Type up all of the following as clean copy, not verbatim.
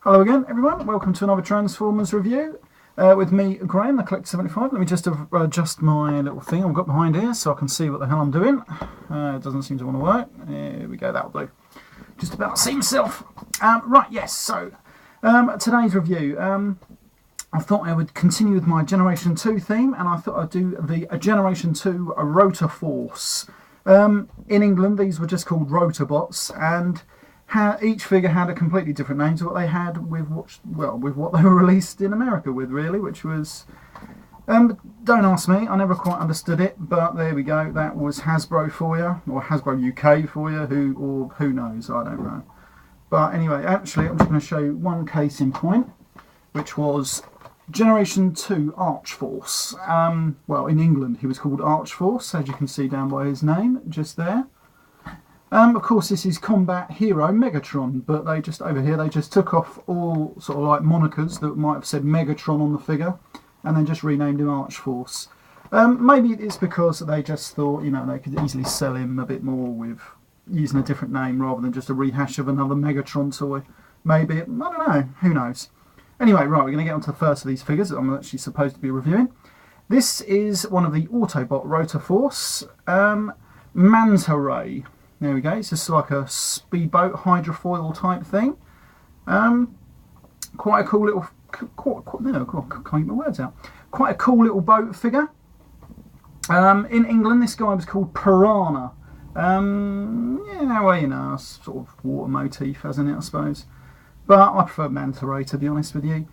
Hello again, everyone. Welcome to another Transformers review with me, Graham, the Collect 75. Let me just adjust my little thing I've got behind here so I can see what the hell I'm doing. It doesn't seem to want to work. Here we go, that'll do. Just about see myself. Right, yes, so today's review. I thought I would continue with my Generation 2 theme, and I thought I'd do the Generation 2 Rotor Force. In England, these were just called rotorbots, and each figure had a completely different name to what they had with what they were released in America with, really, which was don't ask me, I never quite understood it, but there we go. That was Hasbro for you, or Hasbro UK for you, who knows, I don't know. But anyway, actually I'm just going to show you one case in point, which was Generation 2 Archforce. Well, in England he was called Archforce, as you can see down by his name just there. Of course, this is Combat Hero Megatron, but they just took off all sort of like monikers that might have said Megatron on the figure, and then just renamed him Archforce. Maybe it's because they just thought, you know, they could easily sell him a bit more with using a different name rather than just a rehash of another Megatron toy. Maybe, I don't know, who knows. Anyway, right, we're going to get on to the first of these figures that I'm actually supposed to be reviewing. This is one of the Autobot Rotor Force, Manta Ray. There we go, it's just like a speedboat hydrofoil type thing. Quite a cool little, no, can't get my words out. Quite a cool little boat figure. In England, this guy was called Piranha. Yeah, well, you know, sort of water motif, hasn't it, I suppose. But I prefer Manta Ray, to be honest with you.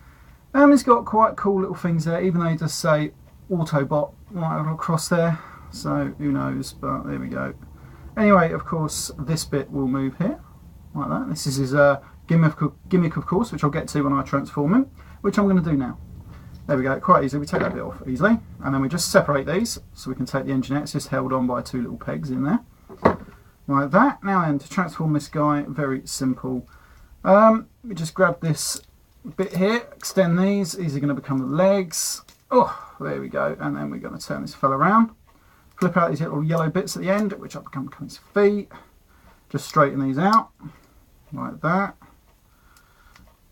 It's got quite cool little things there, even though it does say Autobot right across there. So, who knows, but there we go. Anyway, of course, this bit will move here, like that. This is his gimmick, of course, which I'll get to when I transform him, which I'm going to do now. There we go, quite easily. We take that bit off easily, and then we just separate these, so we can take the engine out. It's just held on by two little pegs in there, like that. Now then, to transform this guy, very simple. We just grab this bit here, extend these. These are going to become the legs. Oh, there we go, and then we're going to turn this fella around. Flip out these little yellow bits at the end, which will become his feet. Just straighten these out, like that.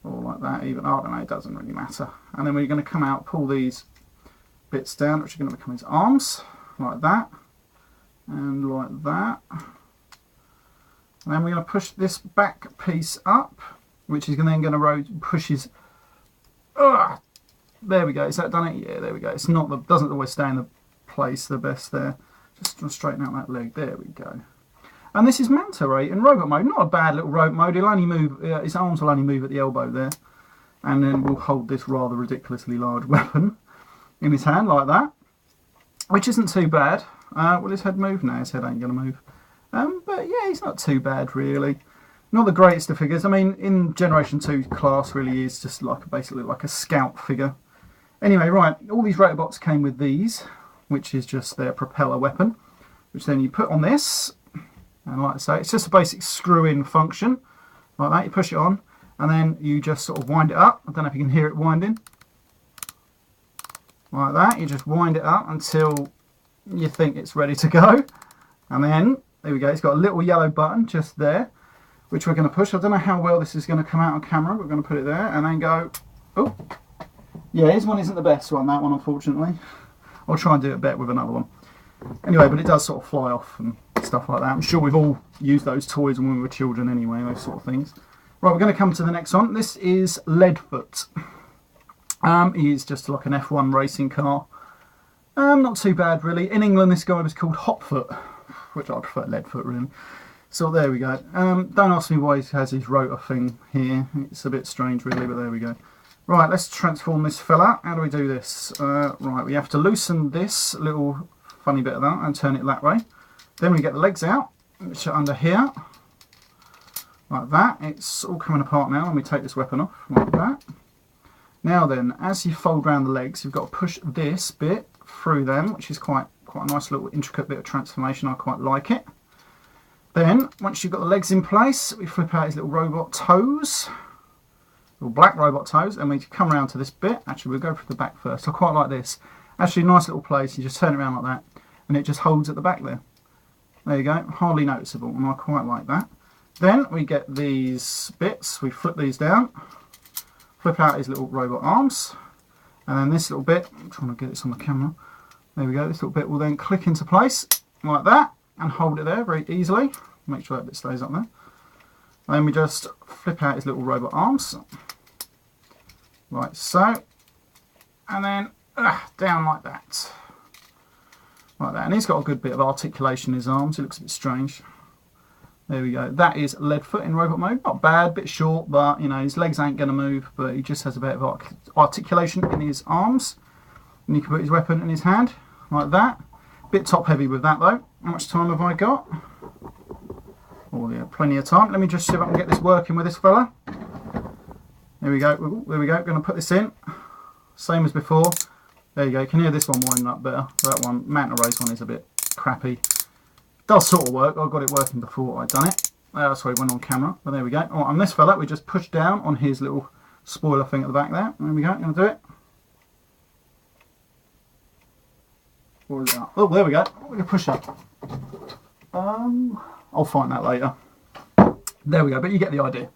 Or like that even, I don't know, it doesn't really matter. And then we're going to come out, pull these bits down, which are going to become his arms, like that. And like that. And then we're going to push this back piece up, which is then going to push his... there we go, is that done it? Yeah, there we go. It's not, doesn't always stay in the place the best there. Just to straighten out that leg. There we go. And this is Manta Ray in robot mode. Not a bad little robot mode. He'll only move. His arms will only move at the elbow there, and then we'll hold this rather ridiculously large weapon in his hand like that, which isn't too bad. Will his head move? No, his head ain't gonna move. But yeah, he's not too bad really. Not the greatest of figures. I mean, in Generation 2 class really is just like basically like a scout figure. Anyway, right. All these rotobots came with these, which is just their propeller weapon, which then you put on this, and like I say, it's just a basic screw-in function, like that. You push it on, and then you just sort of wind it up. I don't know if you can hear it winding, like that. You just wind it up until you think it's ready to go, and then there we go. It's got a little yellow button just there, which we're going to push. I don't know how well this is going to come out on camera. We're going to put it there, and then go. Oh, yeah, his one isn't the best one. That one, unfortunately. I'll try and do it better with another one. Anyway, but it does sort of fly off and stuff like that. I'm sure we've all used those toys when we were children anyway, those sort of things. Right, we're going to come to the next one. This is Leadfoot. He's just like an F1 racing car. Not too bad, really. In England, this guy was called Hopfoot, which I prefer Leadfoot, really. So there we go. Don't ask me why he has his rotor thing here. It's a bit strange, really, but there we go. Right, let's transform this fella. How do we do this? Right, we have to loosen this little funny bit of that and turn it that way. Then we get the legs out, which are under here, like that. It's all coming apart now, and we take this weapon off, like that. Now then, as you fold around the legs, you've got to push this bit through them, which is quite a nice little intricate bit of transformation. I quite like it. Then, once you've got the legs in place, we flip out his little robot toes. Little black robot toes, and we come around to this bit. Actually, we'll go for the back first. I quite like this. Actually, nice little place. You just turn it around like that, and it just holds at the back there. There you go. Hardly noticeable, and I quite like that. Then we get these bits. We flip these down, flip out his little robot arms, and then this little bit, I'm trying to get this on the camera, there we go, this little bit will then click into place like that and hold it there very easily. Make sure that bit stays up there. And then we just flip out his little robot arms, like so, and then down like that. Like that. And he's got a good bit of articulation in his arms, he looks a bit strange. There we go. That is Leadfoot in robot mode. Not bad, bit short, but you know, his legs ain't going to move, but he just has a bit of articulation in his arms. And you can put his weapon in his hand, like that. Bit top heavy with that though. How much time have I got? Oh yeah, plenty of time. Let me just see if I can get this working with this fella. There we go. Ooh, there we go. Going to put this in. Same as before. There you go. You can hear this one winding up better. That one, Manta Race one, is a bit crappy. Does sort of work. I got it working before I'd done it. Sorry, went on camera. But there we go. All right, on this fella, we just push down on his little spoiler thing at the back there. There we go. Going to do it. Or is it up? Oh, there we go. We're going to push up. I'll find that later. There we go. But you get the idea.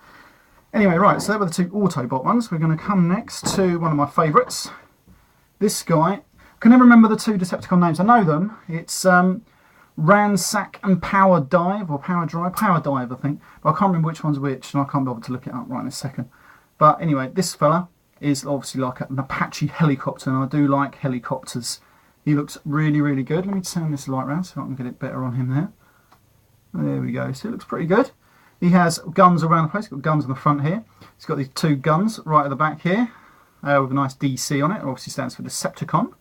Anyway, right. So there were the two Autobot ones. We're going to come next to one of my favourites. This guy. I can never remember the two Decepticon names. I know them. It's Ransack and Powerdive, or Powerdive, I think. But I can't remember which one's which, and I can't bother to look it up right in a second. But anyway, this fella is obviously like an Apache helicopter, and I do like helicopters. He looks really, really good. Let me turn this light around so I can get it better on him there. There we go. So it looks pretty good. He has guns around the place. He's got guns on the front here. He's got these two guns right at the back here with a nice DC on it. It obviously stands for Decepticon.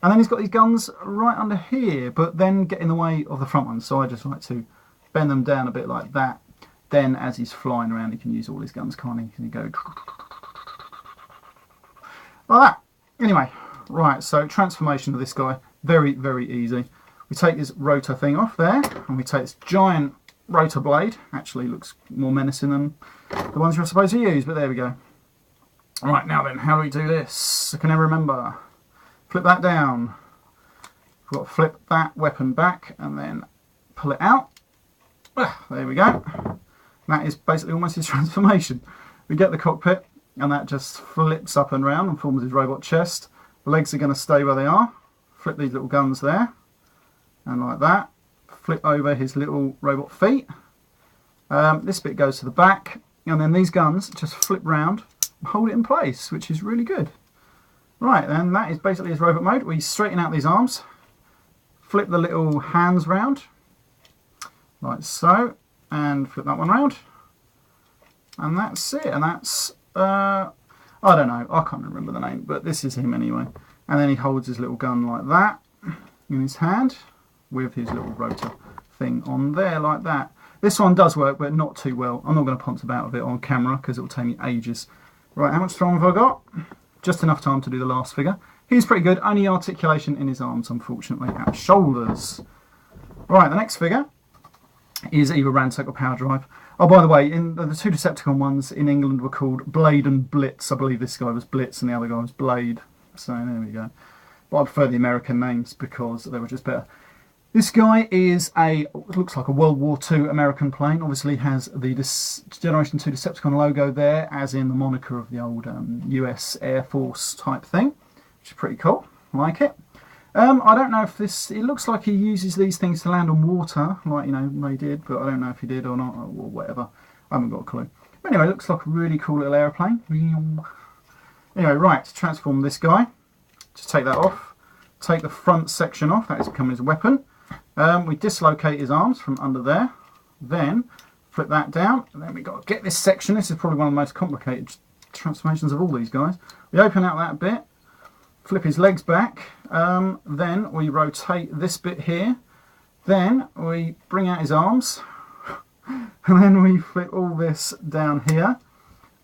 And then he's got these guns right under here, but then get in the way of the front ones. So I just like to bend them down a bit like that. Then as he's flying around, he can use all his guns, can't he? Can he go like that? Anyway, right, so transformation of this guy, very, very easy. We take his rotor thing off there, and we take this giant rotor blade. Actually looks more menacing than the ones you're supposed to use, but there we go. Alright, now then, how do we do this? I can never remember. Flip that down. We've got to flip that weapon back and then pull it out. There we go. That is basically almost his transformation. We get the cockpit and that just flips up and round and forms his robot chest. The legs are going to stay where they are. Flip these little guns there. And like that. Flip over his little robot feet. This bit goes to the back. And then these guns just flip round and hold it in place, which is really good. Right, then that is basically his robot mode. We straighten out these arms, flip the little hands round, like so, and flip that one round, and that's it. And that's, I don't know, I can't remember the name, but this is him anyway. And then he holds his little gun like that in his hand, with his little rotor thing on there, like that. This one does work, but not too well. I'm not going to ponce about with it on camera, because it will take me ages. Right, how much time have I got? Just enough time to do the last figure. He's pretty good, only articulation in his arms, unfortunately, at shoulders. Right, the next figure is either Ransack or Powerdive. Oh, by the way, in the two Decepticon ones in England were called Blade and Blitz. I believe this guy was Blitz and the other guy was Blade. So there we go. But I prefer the American names because they were just better. This guy is looks like a World War II American plane. Obviously has the Generation 2 Decepticon logo there, as in the moniker of the old US Air Force type thing, which is pretty cool. I like it. I don't know if this, it looks like he uses these things to land on water, like, you know, Ray did, but I don't know if he did or not, or whatever. I haven't got a clue. But anyway, it looks like a really cool little aeroplane. Anyway, right, to transform this guy, just take that off. Take the front section off, that is becoming his weapon. We dislocate his arms from under there, then flip that down, and then we've got to get this section. This is probably one of the most complicated transformations of all these guys. We open out that bit, flip his legs back, then we rotate this bit here, then we bring out his arms, and then we flip all this down here,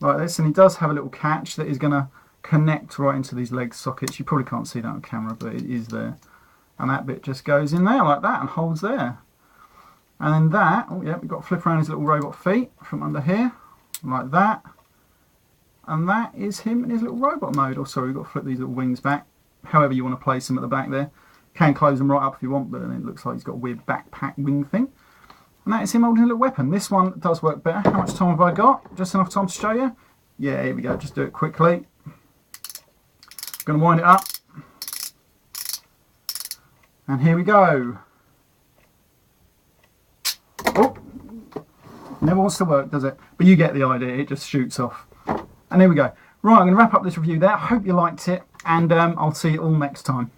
like this, and he does have a little catch that is going to connect right into these leg sockets. You probably can't see that on camera, but it is there. And that bit just goes in there like that and holds there. And then that, oh yeah, we've got to flip around his little robot feet from under here, like that. And that is him in his little robot mode. Oh, sorry, we've got to flip these little wings back. However you want to place them at the back there. Can close them right up if you want, but then it looks like he's got a weird backpack wing thing. And that is him holding a little weapon. This one does work better. How much time have I got? Just enough time to show you? Yeah, here we go. Just do it quickly. I'm going to wind it up. And here we go. Oh, never wants to work, does it? But you get the idea. It just shoots off. And here we go. Right, I'm going to wrap up this review there. I hope you liked it, and I'll see you all next time.